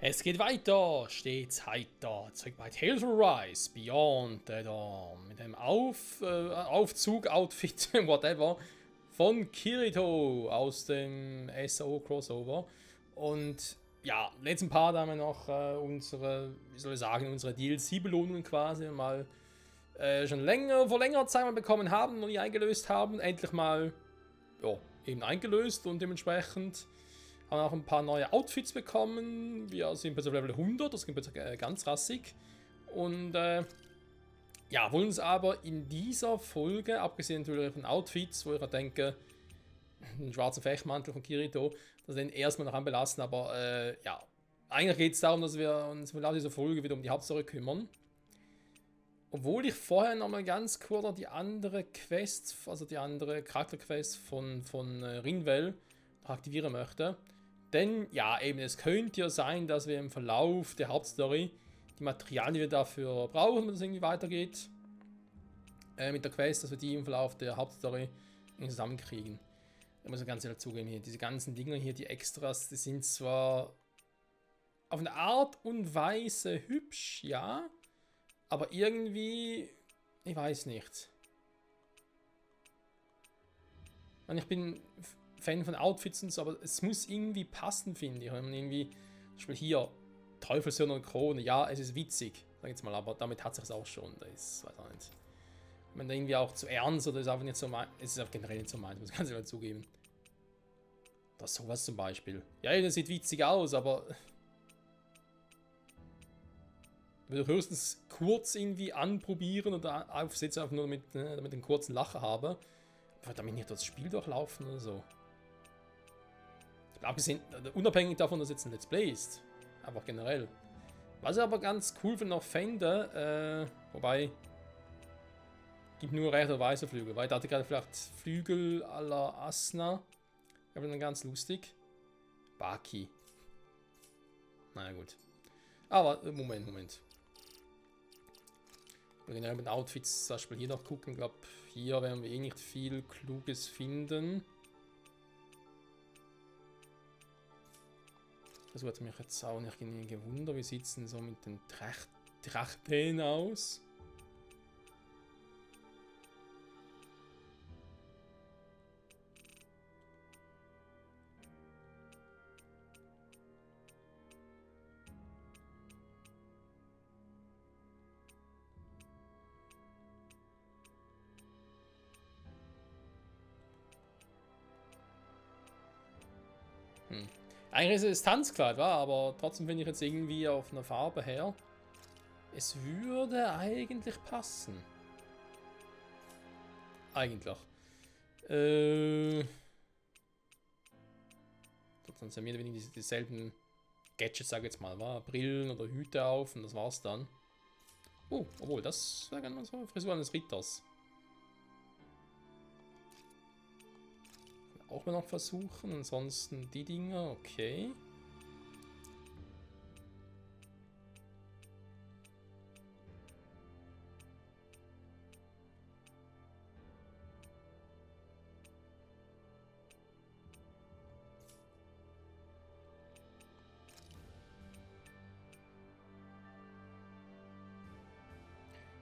Es geht weiter, stets heiter, zurück bei Tales of Rise, Beyond the Dawn, mit einem Aufzug-Outfit, whatever, von Kirito aus dem SAO Crossover. Und ja, letzten Part haben wir noch unsere, wie soll ich sagen, unsere DLC-Belohnungen quasi mal schon vor längerer Zeit mal bekommen haben und nie eingelöst haben. Endlich mal, ja, eben eingelöst und dementsprechend haben auch ein paar neue Outfits bekommen. Wir sind jetzt auf Level 100, das geht jetzt ganz rassig. Und ja, wollen uns aber in dieser Folge, abgesehen natürlich von Outfits, wo ich denke, einen schwarzen Fechtmantel von Kirito, das den erstmal noch anbelassen, aber ja, eigentlich geht es darum, dass wir uns im Laufe dieser Folge wieder um die Hauptstory kümmern. Obwohl ich vorher nochmal ganz kurz die andere Quest, also die andere Charakterquest von Rinwell aktivieren möchte. Denn ja, eben, es könnte ja sein, dass wir im Verlauf der Hauptstory die Materialien, die wir dafür brauchen, wenn es irgendwie weitergeht, mit der Quest, dass wir die im Verlauf der Hauptstory zusammenkriegen. Da muss ich ganz ehrlich zugeben, hier, diese ganzen Dinger hier, die Extras, die sind zwar auf eine Art und Weise hübsch, ja, aber irgendwie, ich weiß nicht. Und ich bin Fan von Outfits und so, aber es muss irgendwie passen, finde ich. Wenn man irgendwie, zum Beispiel hier, Teufelssohn und Krone, ja, es ist witzig, sag ich jetzt mal, aber damit hat es auch schon. Das ist, weiß ich nicht. Wenn da irgendwie auch zu ernst oder ist einfach nicht so mein, es ist auch generell nicht so meins, muss ich ganz ehrlich zugeben. Das sowas zum Beispiel. Ja, das sieht witzig aus, aber würde höchstens kurz irgendwie anprobieren oder aufsetzen, einfach nur damit einen kurzen Lacher habe. Aber damit nicht das Spiel durchlaufen oder so. Abgesehen, unabhängig davon, dass jetzt ein Let's Play ist. Einfach generell. Was ich aber ganz cool für noch fände, wobei, gibt nur recht oder weiße Flügel, weil ich dachte gerade vielleicht Flügel à la Asna. Wäre dann ganz lustig. Baki. Naja, gut. Aber, Moment. Generell mit Outfits zum Beispiel hier noch gucken. Ich glaube, hier werden wir eh nicht viel Kluges finden. Das hat mich jetzt auch nicht gewundert. Wie sieht es denn so mit den Trachten aus? Eigentlich ist es Tanzkleid, war, aber trotzdem finde ich jetzt irgendwie auf einer Farbe her. Es würde eigentlich passen. Eigentlich. Sonst haben wir dieselben Gadgets, sage ich jetzt mal, war Brillen oder Hüte auf und das war's dann. Oh, obwohl, das wäre gerne so Frisur eines Ritters. Auch mal noch versuchen, ansonsten die Dinger, okay.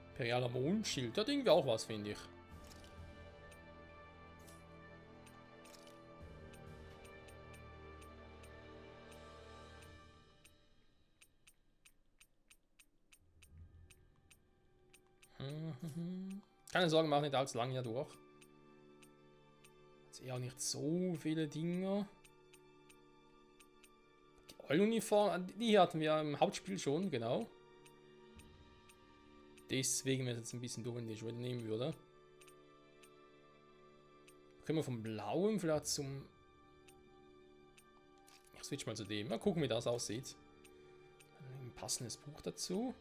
Imperialer Mondschild, da hat irgendwie auch was, finde ich. Keine Sorge, mach nicht allzu lange hier durch. Jetzt eher auch nicht so viele Dinge. Die Euluniform, die hatten wir im Hauptspiel schon, genau. Deswegen wäre es jetzt ein bisschen doof, wenn ich die schon nehmen würde. Können wir vom Blauen vielleicht zum... Ich switch mal zu dem. Mal gucken, wie das aussieht. Ein passendes Buch dazu.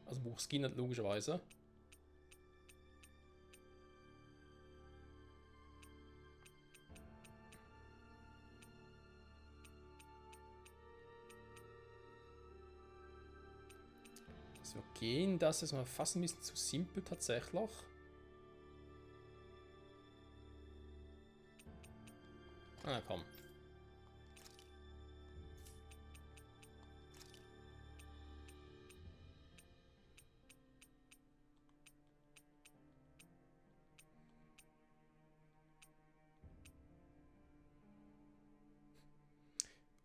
Also Buchskin logischerweise. So gehen, das ist mal fast ein bisschen zu simpel tatsächlich. Ah, komm.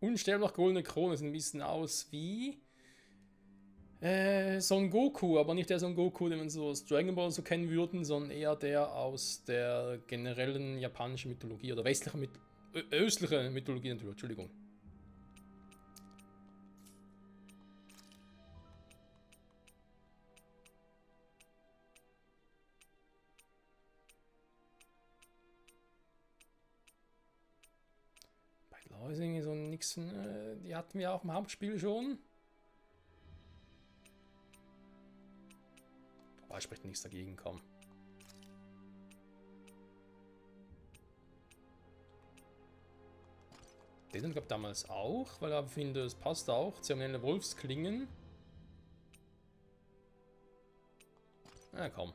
Unsterblich goldene Krone sieht ein bisschen aus wie Son Goku, aber nicht der Son Goku, den man so aus Dragon Ball so kennen würden, sondern eher der aus der generellen japanischen Mythologie oder westlichen östlichen Mythologie natürlich, Entschuldigung. Bei Loising ist so nix, die hatten wir auch im Hauptspiel schon. Aber spricht nichts dagegen, komm. Den gab damals auch, weil ich finde, es passt auch. Zeremonielle Wolfsklingen. Na komm.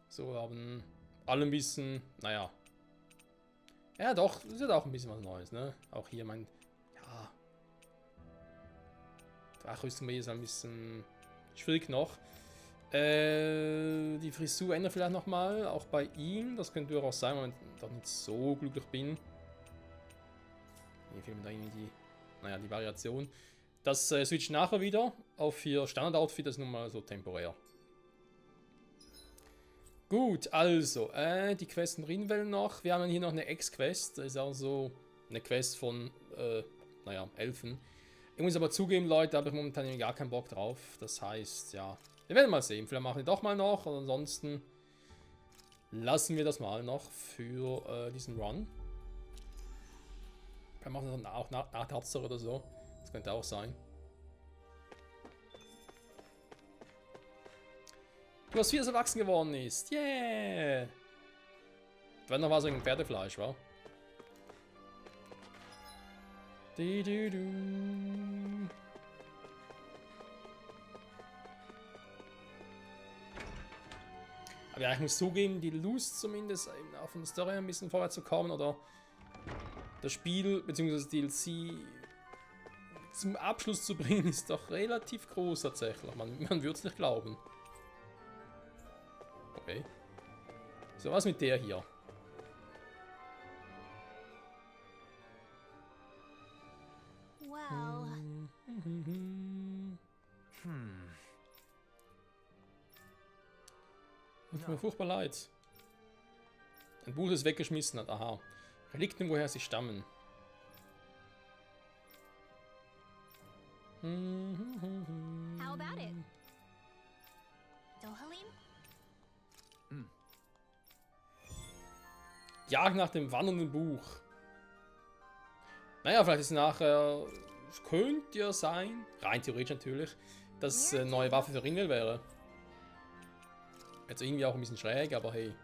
So haben alle ein bisschen, naja. Ja doch, das ist auch ein bisschen was Neues, ne? Auch hier mein, ja. Drachrüstung ist ein bisschen schwierig noch. Die Frisur ändert vielleicht nochmal, auch bei ihm. Das könnte durchaus sein, weil ich doch nicht so glücklich bin. Hier fehlt mir da irgendwie die Variation. Das switcht nachher wieder auf 4 Standard-Outfit, das ist nun mal so temporär. Gut, also, die Quest in Rinwell noch. Wir haben hier noch eine Ex-Quest, das ist also eine Quest von, Elfen. Ich muss aber zugeben, Leute, da habe ich momentan gar keinen Bock drauf. Das heißt, ja, wir werden mal sehen. Vielleicht machen wir doch mal noch. Und ansonsten lassen wir das mal noch für diesen Run. Vielleicht machen wir dann auch nach der Hauptstory oder so. Das könnte auch sein. Du hast 4 erwachsen geworden ist. Yeah! Wenn noch was wegen Pferdefleisch, wa? Aber ja, ich muss zugeben, die Lust zumindest auf der Story ein bisschen vorwärts zu kommen oder das Spiel bzw. DLC zum Abschluss zu bringen, ist doch relativ groß tatsächlich. Man würde es nicht glauben. Okay. So, was mit der hier? Well. Tut mir furchtbar leid. Ein Buch, das weggeschmissen hat. Aha. Relikten, woher sie stammen. How about it? Dohalim? Jagd nach dem wandernden Buch. Naja, vielleicht ist nachher, es könnte ja sein, rein theoretisch natürlich, dass eine neue Waffe für Ringel wäre. Jetzt irgendwie auch ein bisschen schräg, aber hey.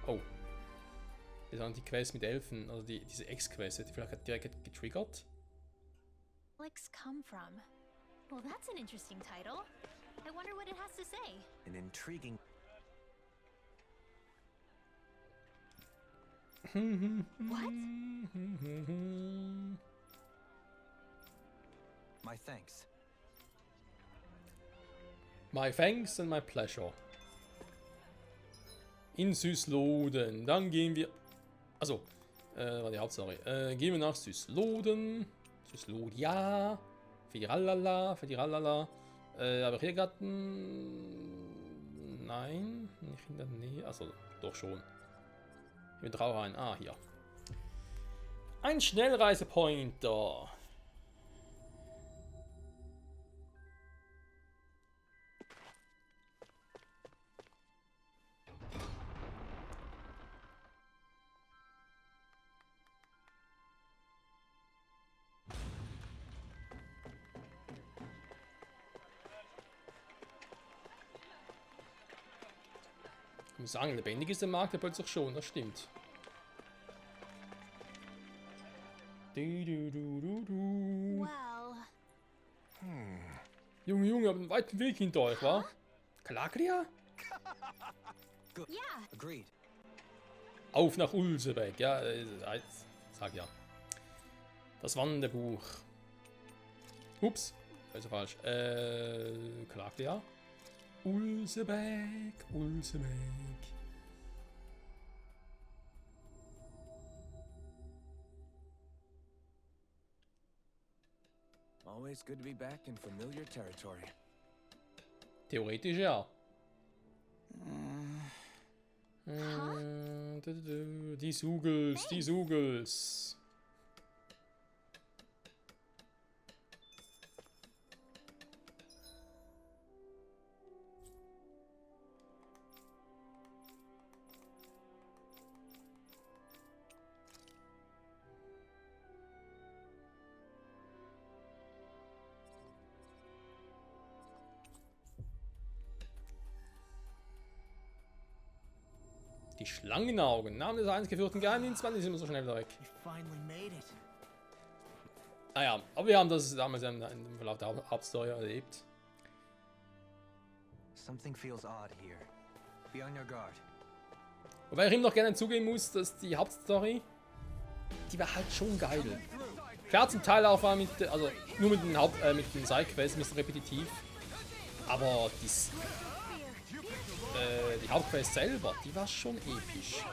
Oh. Das waren die Quests mit Elfen, also diese Ex-Quest, die vielleicht direkt getriggert. Relics come from. Well, that's an interesting title. I wonder what it has to say. An intriguing. What? My thanks. My thanks and my pleasure. In Süßloden. Dann gehen wir. Also, war die Hauptsache. Gehen wir nach Süßloden. Süßlodia. Fediralala. Fediralala. Aber hier gerade. Nein, nicht in der Nähe. Also, doch schon. Ich bin drauf rein. Ah, hier. Ein Schnellreisepointer. Ich muss sagen, lebendig ist der Markt ja plötzlich schon, das stimmt. Well. Junge, ihr habt einen weiten Weg hinter euch, wa? Kalakria? Yeah. Agreed. Auf nach Ulsebeck, ja, sag ja. Das Wanderbuch. Ups, also falsch. Kalakria? Ulsebeck, Ulsebeck. Always good to be back in familiar territory. Theoretisch ja. Die Sugels, die Sugels. Die Schlangenaugen. Name des eingeführten Geheimdienstmanns ist immer so schnell wieder weg. You finally made it. Naja, aber wir haben das damals im Verlauf der Hauptstory erlebt. Something feels odd here. Be on your guard. Wobei ich ihm noch gerne zugeben muss, dass die Hauptstory, die war halt schon geil. Klar, zum Teil auch war also nur mit den Sidequests ein bisschen repetitiv. Aber die Hauptquest selber, die war schon episch.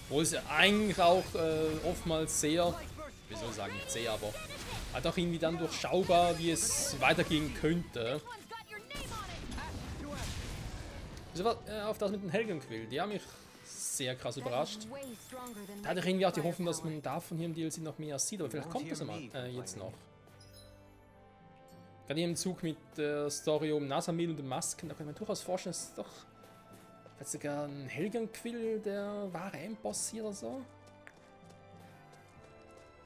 Wo es eigentlich auch oftmals sehr, wie soll ich sagen, nicht sehr, aber halt auch irgendwie dann durchschaubar, wie es weitergehen könnte. Also, auf das mit den Helgenquill, die haben mich sehr krass überrascht. Da hatte ich irgendwie auch die Hoffnung, dass man davon hier im DLC noch mehr sieht, aber vielleicht kommt das jetzt noch. Gerade hier im Zug mit der Story um Nasamil und den Masken, da kann man durchaus vorstellen, dass es doch vielleicht sogar ein Helgenquill der wahre Endboss hier oder so.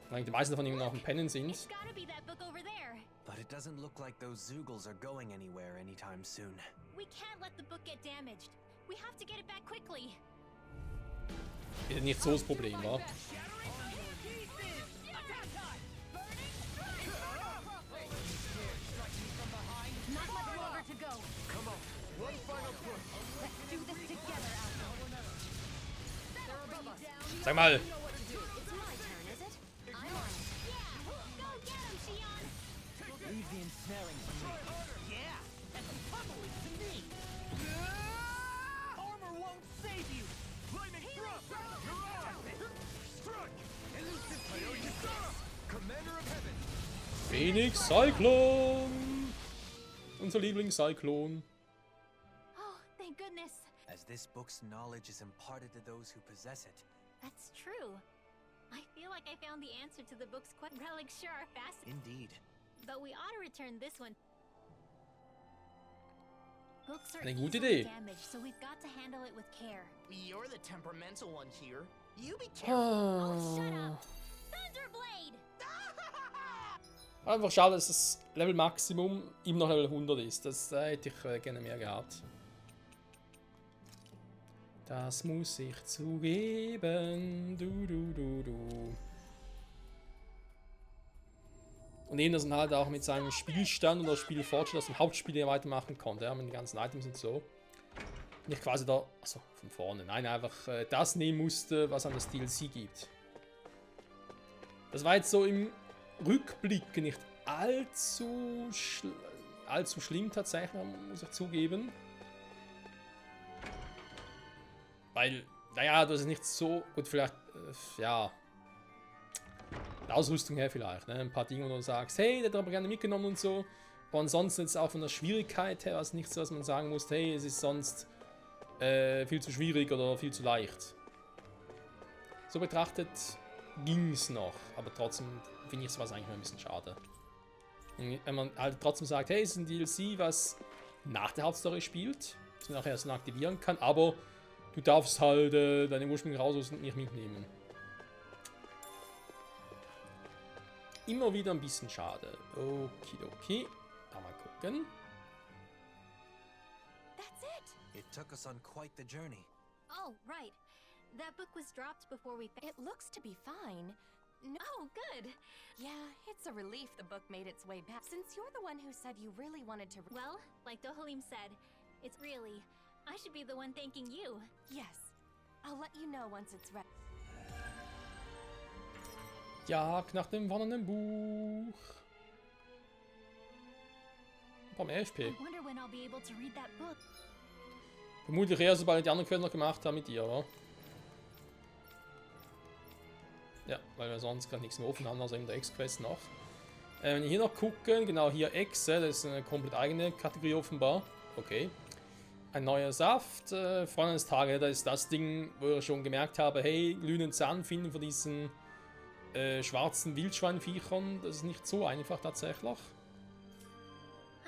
Weil die meisten davon eben noch im Pennen sind. It's gotta be that book over there. But it doesn't look like those Zoogles are going anywhere anytime soon. We can't let the book get damaged. We have to get it back quickly. Ist nicht so das Problem, wa? Not much longer to go. Come on, one final push. Let's do this together, They're above us. Sag mal! It's my turn, is it? I'm on it. Yeah! Go get him, Shion! Leave the ensnaring to me. Yeah! And pummel it to me! Armor won't save you! Flaming thrust! You're on! Strike! Elusive Toyota! Commander of Heaven! Phoenix Cyclone! Unser Lieblings-Cyclone. Oh, thank goodness. As this book's knowledge is imparted to those who possess it, That's true. I feel like I found the answer to the book's question. Relics sure are fascinating. indeed. But we ought to return this one. Books are Eine gute easily Idee. damaged, so we've got to handle it with care. You're the temperamental one here. You be careful. Oh, shut up! Thunderblade! Einfach schade, dass das Level Maximum immer noch Level 100 ist. Das hätte ich gerne mehr gehabt. Das muss ich zugeben. Du. Und eben, dass man halt auch mit seinem Spielstand oder Spielfortschritt aus dem Hauptspiel hier weitermachen konnte, ja, mit den ganzen Items und so. Nicht quasi da, also von vorne, nein, einfach das nehmen musste, was an das DLC gibt. Das war jetzt so im Rückblick nicht allzu schlimm tatsächlich, muss ich zugeben. Weil, naja, das ist nicht so gut, vielleicht, ja, der Ausrüstung her vielleicht, ne? Ein paar Dinge, wo du sagst, hey, der hat aber gerne mitgenommen und so. Aber ansonsten jetzt auch von der Schwierigkeit her, also nicht so, dass man sagen muss, hey, es ist sonst viel zu schwierig oder viel zu leicht. So betrachtet ging es noch, aber trotzdem finde ich sowas eigentlich mal ein bisschen schade. Wenn man halt trotzdem sagt, hey, es ist ein DLC, was nach der Hauptstory spielt, das man nachher erst aktivieren kann, aber du darfst halt deine ursprüngliche Ausrüstung nicht mitnehmen. Immer wieder ein bisschen schade. Okidoki. Mal gucken. That's it! It took us on quite the journey. Oh, right. That book was dropped before we. It looks to be fine. Oh, good. Yeah, it's a relief the book made its way back. Since you're the one who said you really wanted to. Well, like Dohalim said, it's really. I should be the one thanking you. Yes. I'll let you know once it's ready. Jagd nach dem wandernden Buch. Ein paar mehr FP. I wonder when I'll be able to read that book. Vermutlich eher, sobald die anderen Quellen noch gemacht haben mit dir, oder? Ja, weil wir sonst gerade nichts mehr offen haben, also in der Ex-Quest noch. Wenn wir hier noch gucken, genau hier Echse, das ist eine komplett eigene Kategorie offenbar. Okay. Ein neuer Saft, Freunde des Tages, das ist das Ding, wo ich schon gemerkt habe, hey, glühenden Zahn finden von diesen schwarzen Wildschweinviechern, das ist nicht so einfach tatsächlich.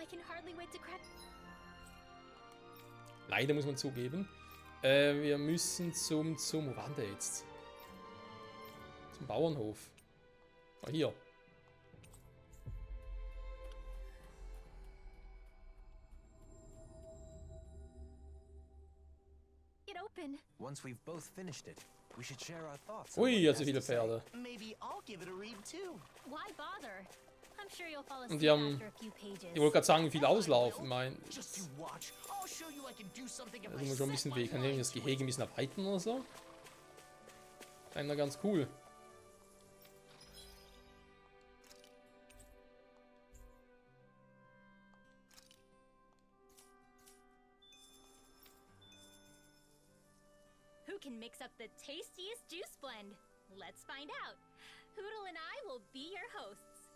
I can hardly wait to crack. Leider muss man zugeben. Wir müssen wo waren der jetzt? Zum Bauernhof. Ah, hier. It open. Once we've both finished it, we should share our thoughts. on what Ui, it jetzt so has viele to say. Pferde. Maybe I'll give it a read too. Why bother? I'm sure you'll fall Und asleep die haben, after a few pages. ich wollte gerade sagen, wie viel auslaufen. Ich meine, Just you watch. I'll show you I can do something if da I tun wir schon ein bisschen set weh. my Kann ich mind das to Gehege ein bisschen erweitern oder so? Einer ganz cool. Who can mix up the tastiest juice blend? Let's find out. Hoodle and I will be your hosts.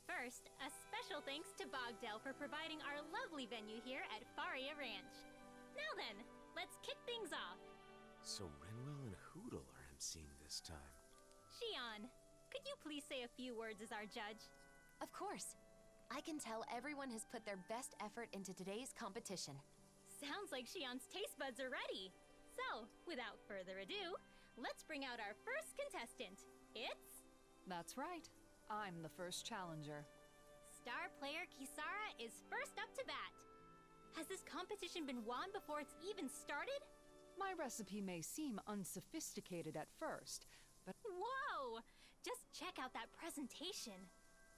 First, a special thanks to Bogdell for providing our lovely venue here at Faria Ranch. Now then, let's kick things off. So Renwell and Hoodle are emceeing this time. Shion, could you please say a few words as our judge? Of course. I can tell everyone has put their best effort into today's competition. Sounds like Shion's taste buds are ready. So, without further ado, let's bring out our first contestant. It's That's right. I'm the first challenger. star player Kisara is first up to bat. Has this competition been won before it's even started? My recipe may seem unsophisticated at first, but Whoa! Just check out that presentation.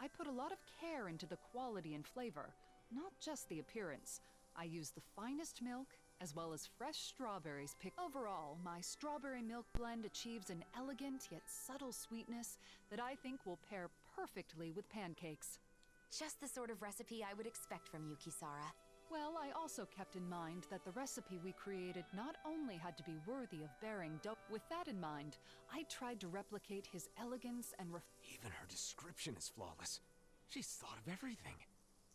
I put a lot of care into the quality and flavor, not just the appearance. I use the finest milk, as well as fresh strawberries picked. Overall, my strawberry milk blend achieves an elegant yet subtle sweetness that I think will pair perfectly with pancakes. Just the sort of recipe I would expect from you, Kisara. Well, I also kept in mind that the recipe we created not only had to be worthy of bearing dough. With that in mind, I tried to replicate his elegance and Even her description is flawless. She's thought of everything.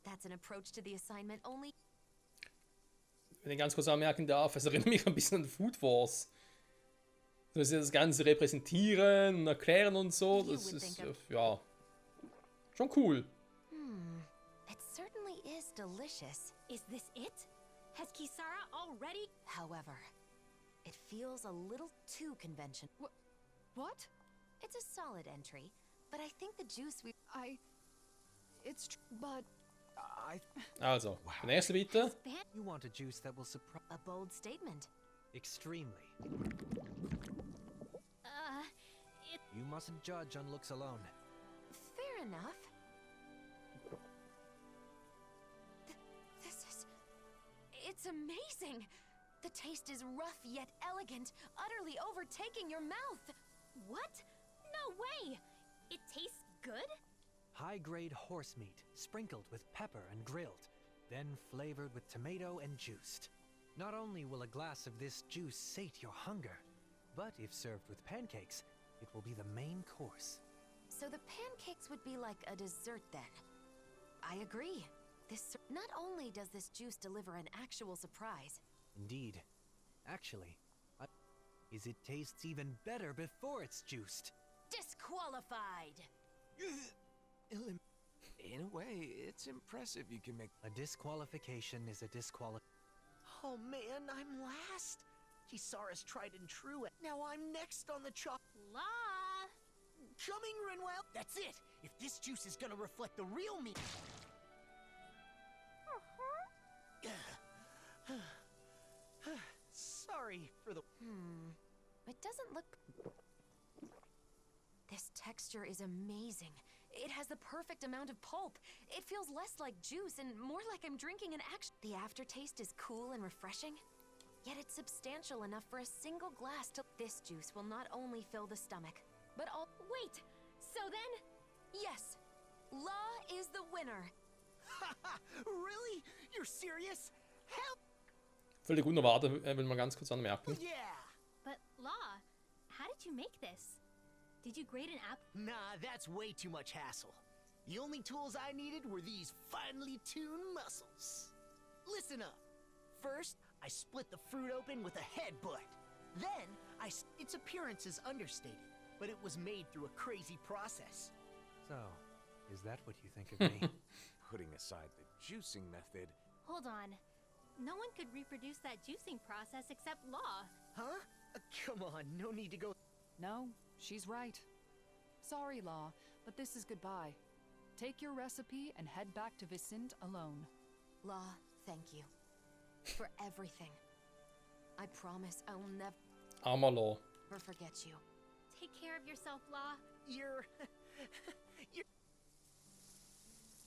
That's an approach to the assignment only Wenn ich ganz kurz anmerken darf, es erinnert mich ein bisschen an Food Wars. Dass sie das Ganze repräsentieren und erklären und so, das ist, ja, schon cool. It certainly is delicious. Is this it? Has Kisara already? However, it feels a little too conventional. What? It's a solid entry, but I think the juice we But Also, der nächste bitte. You want a juice that will surprise. a bold statement. Extremely. It. You mustn't judge on looks alone. Fair enough. It's amazing. The taste is rough yet elegant, utterly overtaking your mouth. What? No way! It tastes good? High-grade horse meat, sprinkled with pepper and grilled, then flavored with tomato and juiced. Not only will a glass of this juice sate your hunger, but if served with pancakes, it will be the main course. So the pancakes would be like a dessert then. I agree. Not only does this juice deliver an actual surprise, Indeed. Actually, it tastes even better before it's juiced. disqualified. In a way, it's impressive you can make. A disqualification is a disqualification. Oh man, I'm last. Kisara's tried and true. Now I'm next on the chop. Law! Coming, Renwell. That's it. If this juice is gonna reflect the real me. Sorry for the. It doesn't look... This texture is amazing. It has the perfect amount of pulp. It feels less like juice and more like I'm drinking an action. The aftertaste is cool and refreshing, yet it's substantial enough for a single glass to... This juice will not only fill the stomach, but all... Wait! So then? Yes! Law is the winner! Really? You're serious? Hell Völlig unerwartet, will man ganz kurz anmerken. yeah! But Law, how did you make make this? Did you grade an app? Nah, that's way too much hassle. The only tools I needed were these finely tuned muscles. Listen up. First, I split the fruit open with a headbutt. Then, its appearance is understated, but it was made through a crazy process. So, is that what you think of me? Putting aside the juicing method, Hold on. No one could reproduce that juicing process except Law. Huh? Come on, no need to go. No, she's right. Sorry, Law, but this is goodbye. Take your recipe and head back to Vicente alone. Law, thank you. For everything. I promise I'll Armer Law. never forget you. Take care of yourself, Law. You're...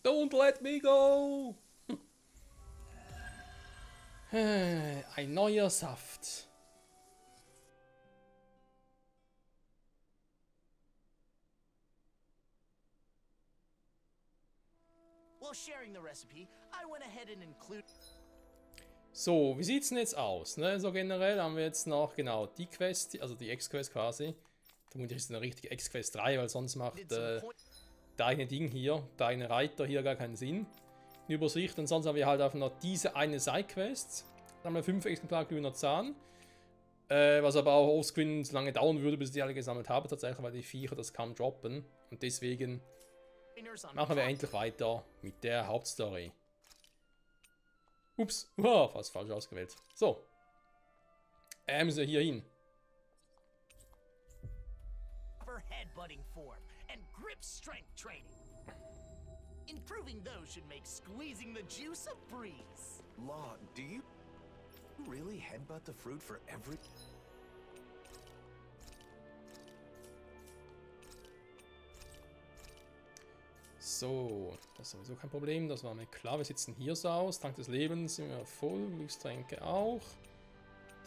Don't let me go! Ein neuer Saft. While sharing the recipe, I went ahead and included... So, wie sieht's denn jetzt aus? Ne? So generell haben wir jetzt noch, genau, die Quest, also die X-Quest quasi. Vermutlich ist es eine richtige X-Quest 3, weil sonst macht der eine Ding hier, der eine Reiter hier gar keinen Sinn. Eine Übersicht und sonst haben wir halt einfach noch diese eine Side-Quest. Dann haben wir 5 Exemplare glühender Zahn. Was aber auch offscreen so lange dauern würde, bis ich die alle gesammelt habe, tatsächlich, weil die Viecher das kaum droppen. Und deswegen machen wir endlich weiter mit der Hauptstory. Ups, fast falsch ausgewählt. So. Müssen wir hier hin. headbutting form and grip strength training. Improving those should make squeezing the juice a breeze. Law, do you really headbutt the fruit for every... So, das ist sowieso kein Problem, das war mir klar. Wir sitzen hier so aus. Trank des Lebens sind wir voll, Glückstränke auch.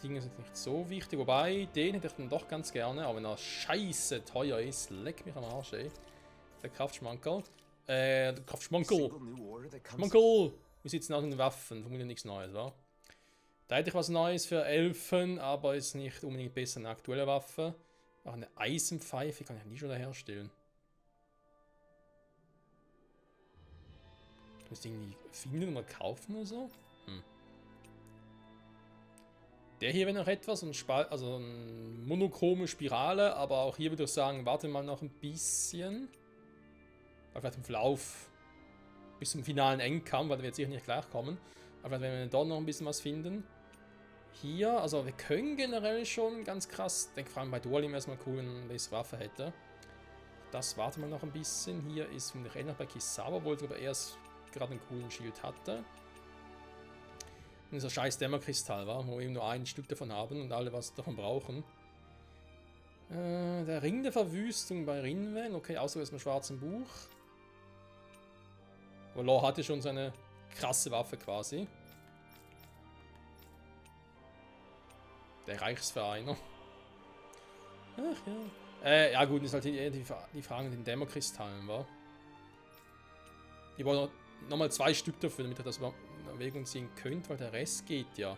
Dinge sind nicht so wichtig, wobei, den hätte ich dann doch ganz gerne, aber wenn er scheiße teuer ist, leck mich am Arsch, ey. Der Kraftschmankerl. Kraftschmankerl! Schmankerl! Wir sitzen aus den Waffen, vermutlich nichts Neues, wa? Da hätte ich was Neues für Elfen, aber ist nicht unbedingt besser eine aktuelle Waffe. Auch eine Eisenpfeife kann ich nie schon da herstellen. Ich muss die irgendwie finden oder kaufen oder so? Der hier wäre noch etwas, also eine monochrome Spirale, aber auch hier würde ich sagen, warte mal noch ein bisschen. Vielleicht im Verlauf bis zum finalen Endkampf, weil wir jetzt sicher nicht gleich kommen. Aber wenn wir dort noch ein bisschen was finden. Hier, also wir können generell schon ganz krass, ich denke vor allem bei Dualim erstmal cool, wenn man eine bessere Waffe hätte. Das warten wir noch ein bisschen. Hier ist ich noch bei Kisawa, wo ich aber erst gerade einen coolen Shield hatte. Und dieser scheiß Dämmerkristall war, wo wir eben nur ein Stück davon haben und alle was davon brauchen. Der Ring der Verwüstung bei Rinwen, okay, außer aus dem schwarzen Buch. Aber Law hatte schon seine krasse Waffe quasi. Der Reichsvereiner. Ach ja. Ja gut, ist halt die Frage mit den Dämmerkristallen, war. Ich brauche nochmal 2 Stück dafür, damit ihr das überhaupt in Erwägung ziehen könnt, weil der Rest geht ja.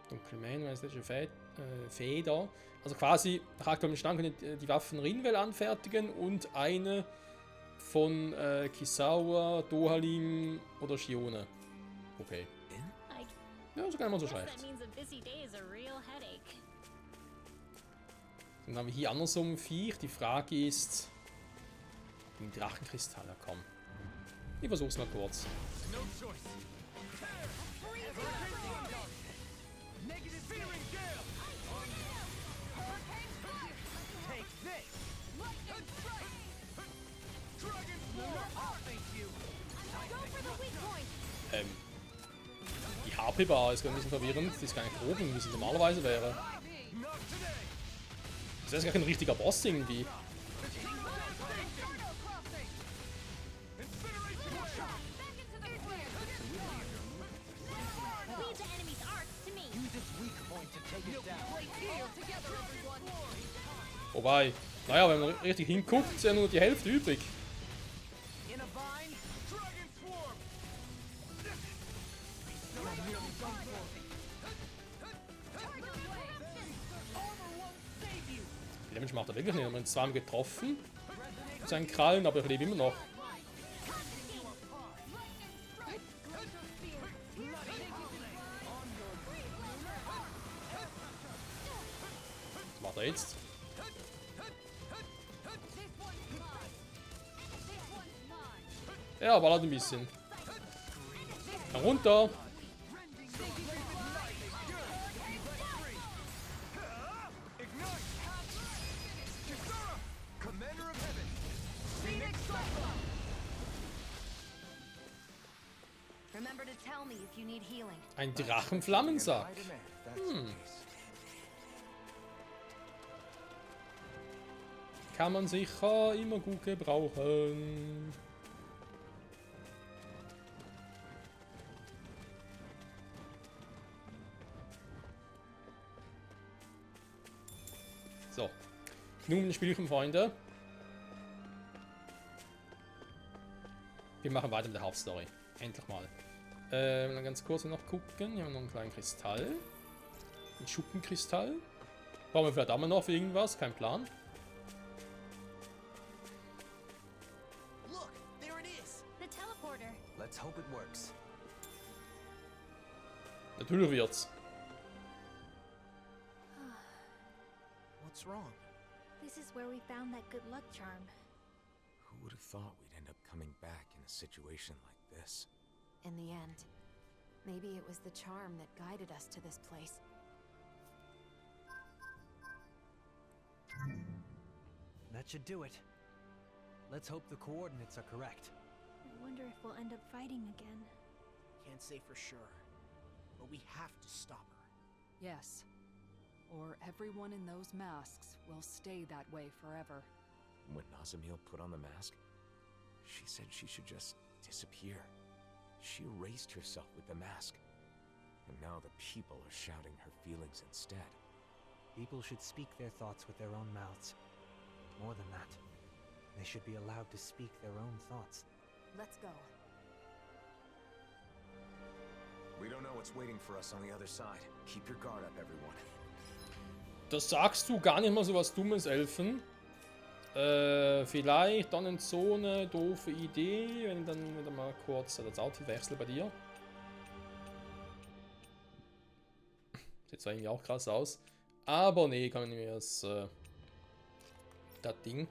Dunkelmähen, weißliche Feder. Also quasi, nach aktuellem Stand könnt ihr die Waffen Rinwell anfertigen und eine von Kisawa, Dohalim oder Shione. Okay. Ja, so gar nicht mal so schlecht. Dann haben wir hier andersrum ein Viech. Die Frage ist, wie ein Drachenkristalle kommen. Ich versuch's mal kurz. Die HP-Bar ist ein bisschen verwirrend. Die ist gar nicht oben, wie sie normalerweise wäre. Das ist gar kein richtiger Boss irgendwie. Wobei, naja, wenn man richtig hinguckt, ist ja nur die Hälfte übrig. Damage macht er wirklich nicht. Wir haben ihn zweimal getroffen. Seinen Krallen, aber ich lebe immer noch. Was macht er jetzt? Ja, ballert ein bisschen. Runter! Commander of Heaven. Remember to tell me if you need healing. Ein Drachenflammensack. Kann man sicher immer gut gebrauchen. So. Nun ein Spielchen, Freunde. Wir machen weiter mit der Hauptstory. Endlich mal. Dann ganz kurz noch gucken. Hier haben wir noch einen kleinen Kristall. Ein Schuppenkristall. Brauchen wir vielleicht auch mal noch für irgendwas? Kein Plan. Look, there it is. The teleporter. Let's hope it works. Natürlich wird's. What's wrong? This is where we found that good luck charm. Who would have thought we'd end up coming back in a situation like this? In the end, maybe it was the charm that guided us to this place. That should do it. Let's hope the coordinates are correct. I wonder if we'll end up fighting again. Can't say for sure, but we have to stop her. Yes. Or everyone in those masks will stay that way forever. When Nazamil put on the mask, she said she should just disappear. She erased herself with the mask. And now the people are shouting her feelings instead. People should speak their thoughts with their own mouths. More than that, they should be allowed to speak their own thoughts. Let's go. We don't know what's waiting for us on the other side. Keep your guard up, everyone. Das sagst du gar nicht mal so was Dummes, Elfen. Vielleicht dann so eine doofe Idee, wenn ich dann wieder mal kurz das Outfit wechsle bei dir. Sieht zwar irgendwie auch krass aus. Aber nee, kann ich mir das Ding.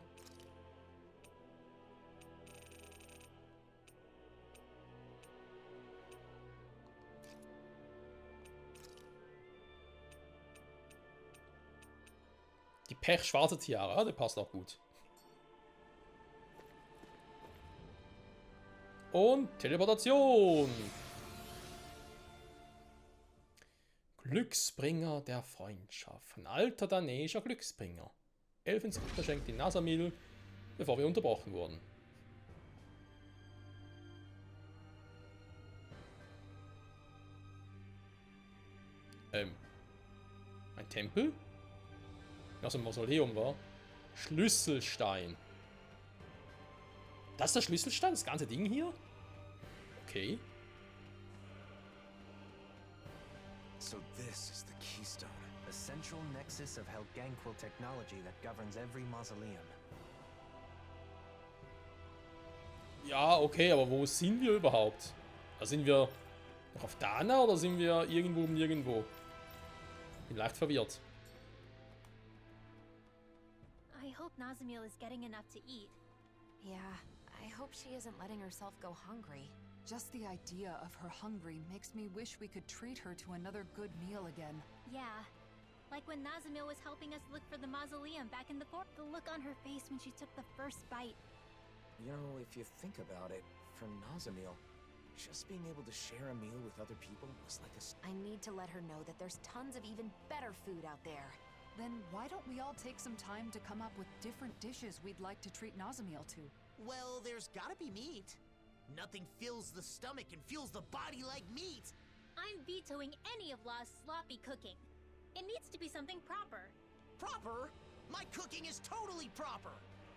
Die pechschwarze Tiara, der passt auch gut. Und Teleportation. Glücksbringer der Freundschaft. Ein alter danesischer Glücksbringer. Elfens verschenkt die Nazamil, bevor wir unterbrochen wurden. Ein Tempel? Was ein Mausoleum war. Schlüsselstein. Das ist der Schlüsselstein? Das ganze Ding hier? Okay. So this is the keystone. The central nexus of Helganquil technology that governs every mausoleum. Ja, okay, aber wo sind wir überhaupt? Da sind wir noch auf Dana oder sind wir irgendwo um nirgendwo? Bin leicht verwirrt. I hope Nazamil is getting enough to eat. Yeah, I hope she isn't letting herself go hungry. Just the idea of her hungry makes me wish we could treat her to another good meal again. Yeah. Like when Nazamil was helping us look for the mausoleum back in the court. The look on her face when she took the first bite. You know, if you think about it, for Nazamil, just being able to share a meal with other people was like a... I need to let her know that there's tons of even better food out there. Then why don't we all take some time to come up with different dishes we'd like to treat Nazamil to? Well, there's gotta be meat. Nothing fills the stomach and fuels the body like meat. I'm vetoing any of Law's sloppy cooking. It needs to be something proper. Proper? My cooking is totally proper.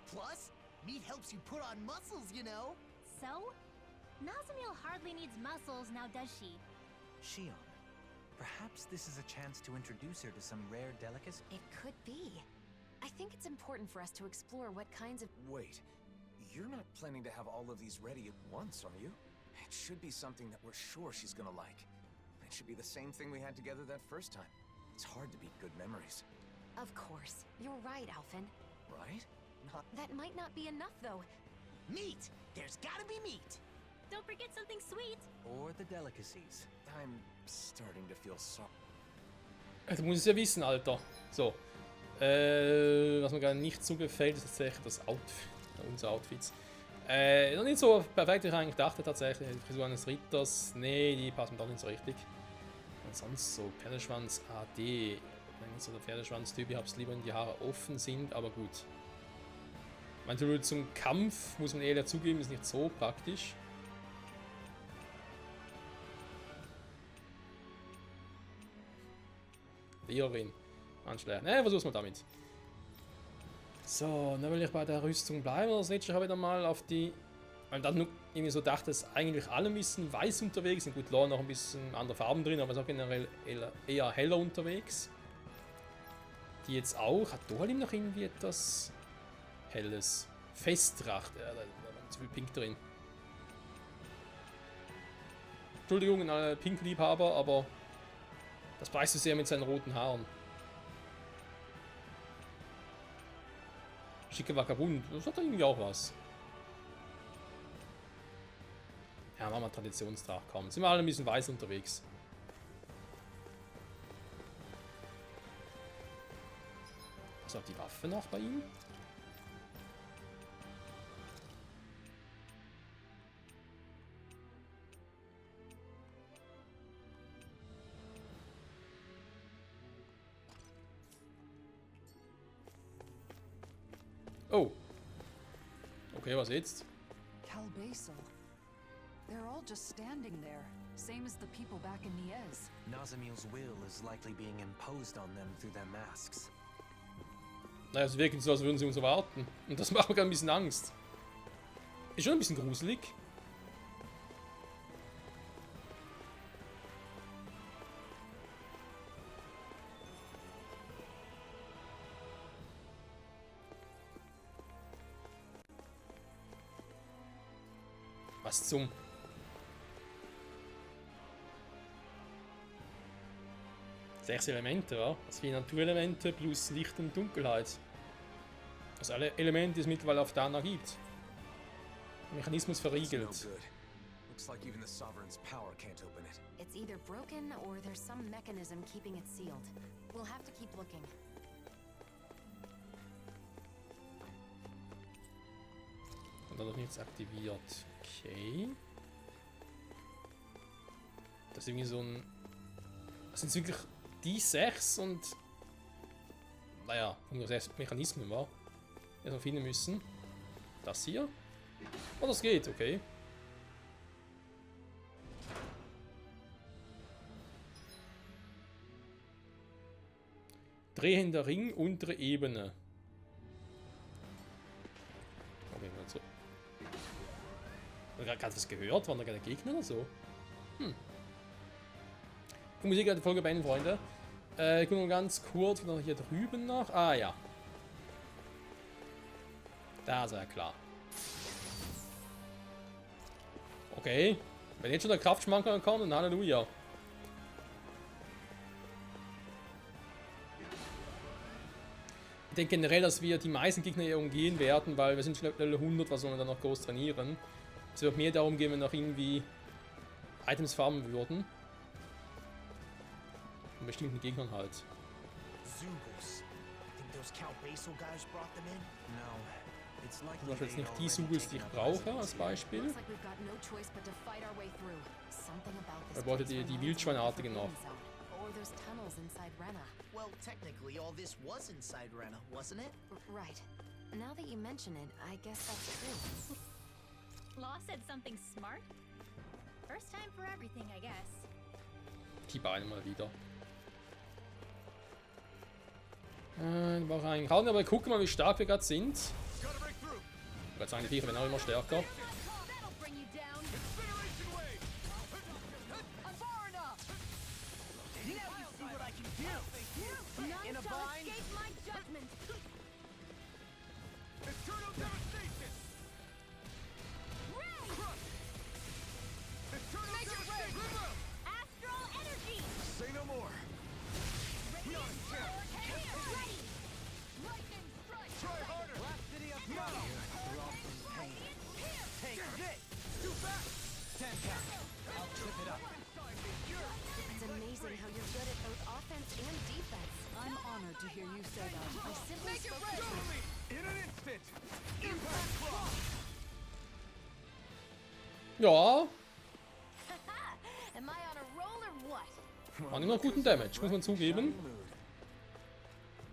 Plus, meat helps you put on muscles, you know. So? Nazamil hardly needs muscles now, does she? Shion, perhaps this is a chance to introduce her to some rare delicacy? It could be. I think it's important for us to explore what kinds of... Wait, you're not planning to have all of these ready at once, are you? It should be something that we're sure she's gonna like. It should be the same thing we had together that first time. It's hard to beat good memories. Of course. You're right, Alphen. Right? Not... That might not be enough, though. Meat! There's gotta be meat! Don't forget something sweet. Or the delicacies. I'm starting to feel sorry. Du musst es ja wissen, Alter. So. Was mir gerade nicht so gefällt, ist tatsächlich das Outfit. Unser Outfits. Noch nicht so perfekt, wie ich eigentlich dachte tatsächlich. Die Frisur eines Ritters, nee, die passt mir doch nicht so richtig. Und sonst so Pferdeschwanz AD. Ich bin nicht so der Pferdeschwanz-Typ, ich hab's lieber, wenn die Haare offen sind, aber gut. Manchmal zum Kampf, muss man eher zugeben, ist nicht so praktisch. Lehrerin. Anschlägt. Ne, versuch's mal damit. So, dann will ich bei der Rüstung bleiben. Das letzte habe ich dann mal auf die. Weil dann nur irgendwie so dachte, dass eigentlich alle ein bisschen weiß unterwegs sind. Gut, Lore noch ein bisschen andere Farben drin, aber ist auch generell eher heller unterwegs. Die jetzt auch. Hat Dohalim noch irgendwie etwas Helles? Festtracht. Ja, da war zu viel Pink drin. Entschuldigung an alle Pink-Liebhaber, aber das beißt du sehr mit seinen roten Haaren. Schicke Vagabund, das hat irgendwie auch was. Ja, machen wir Traditionstrag, komm. Sind wir alle ein bisschen weiß unterwegs. Was hat die Waffe noch bei ihm? Oh. Okay, was jetzt? Calbaso. They're all just standing there, same as the people back in Niez. Nazamil's will is likely being imposed on them through their masks. Naja, es wirkt so, als würden sie uns erwarten. Und das macht mir gerade ein bisschen Angst. Ist schon ein bisschen gruselig. Was zum... 6 Elemente, ja? Also 4 Naturelemente plus Licht und Dunkelheit. Also alle Elemente, die es mittlerweile auf Dana gibt. Mechanismus verriegelt. No good. Looks like even the Sovereign's power can't open it. It's either broken or there's some mechanism keeping it sealed. We'll have to keep looking. Und dann noch nichts aktiviert. Okay. Das ist irgendwie so ein... Das sind wirklich die 6 und... Naja, 6 Mechanismen, war. Die wir finden müssen. Das hier. Oh, das geht, okay. Drehender Ring, untere Ebene. Okay, also. Hat gerade was gehört? Waren da gerade Gegner oder so? Ich muss hier gerade die Folge beenden, Freunde. Ich gucke noch ganz kurz noch hier drüben nach. Ah ja. Da ist er, klar. Okay. Wenn jetzt schon der Kraftschmankerl kommt, dann Halleluja. Ich denke generell, dass wir die meisten Gegner hier umgehen werden, weil wir sind schon Level 100, was sollen wir dann noch groß trainieren. Es wird mehr darum gehen, wenn wir noch irgendwie Items farmen würden. Von bestimmten Gegnern halt. Zugos. Think those Calbaso guys brought them in? No. It's Zum likely Beispiel jetzt they'd nicht die already Sugels, die ich taken out brauche, als residence here. Beispiel. Looks like we've got no choice but to fight our way through. Something about this Er wollte place die reminds me of the Wildschweinartigen noch. Forbidden Zone, or those tunnels inside Rena. Well, technically, all this was inside Rena, wasn't it? Right. Now that you mention it, I guess that's true. Law said something smart. First time for everything, I guess. Die beiden mal wieder. Ich brauche eigentlich auch nicht, aber gucken mal, wie stark wir gerade sind. Gotta break through. Ich würde sagen, die Viecher werden auch immer stärker. That'll bring you down. Incineration wave. Now you see what I can do! In a None shall bind? escape my judgment. amazing how you're good at both offense and defense. I'm honored to hear you say that. I simply spoke the truth. In an instant! Impact block! Ja, Am I on a roll or what? hat immer guten Damage, muss man zugeben.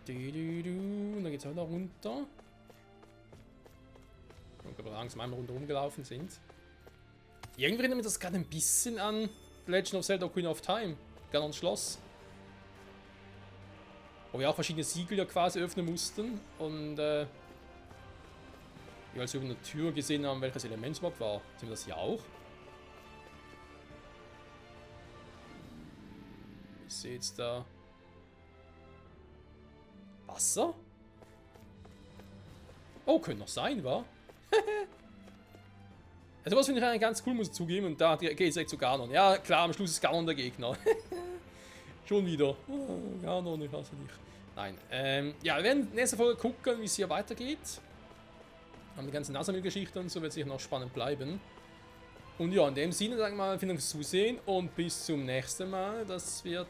Und dann geht's auch da runter. Und wir langsam einmal rundherum gelaufen sind. Irgendwie erinnert mich das gerade ein bisschen an The Legend of Zelda Ocarina of Time. Gerne ans Schloss. Wo wir auch verschiedene Siegel ja quasi öffnen mussten. Und jeweils über eine Tür gesehen haben, welches Element es überhaupt war. Sehen wir das hier auch? Ich sehe jetzt da Wasser? Oh, könnte noch sein, wa? Also was finde ich eigentlich ganz cool, muss ich zugeben. Und da geht es echt zu Ganon. Ja, klar, am Schluss ist Ganon der Gegner. Schon wieder. Oh, Ganon, ich hasse dich. Nein. Ja, wir werden in der nächsten Folge gucken, wie es hier weitergeht. Haben die ganze Nasamil-Geschichte und so wird sicher noch spannend bleiben. Und ja, in dem Sinne, sagen wir mal, vielen Dank fürs Zusehen und bis zum nächsten Mal. Das wird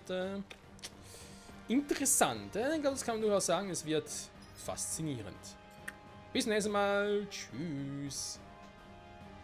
interessant. Ich glaube, das kann man durchaus sagen. Es wird faszinierend. Bis zum nächsten Mal. Tschüss.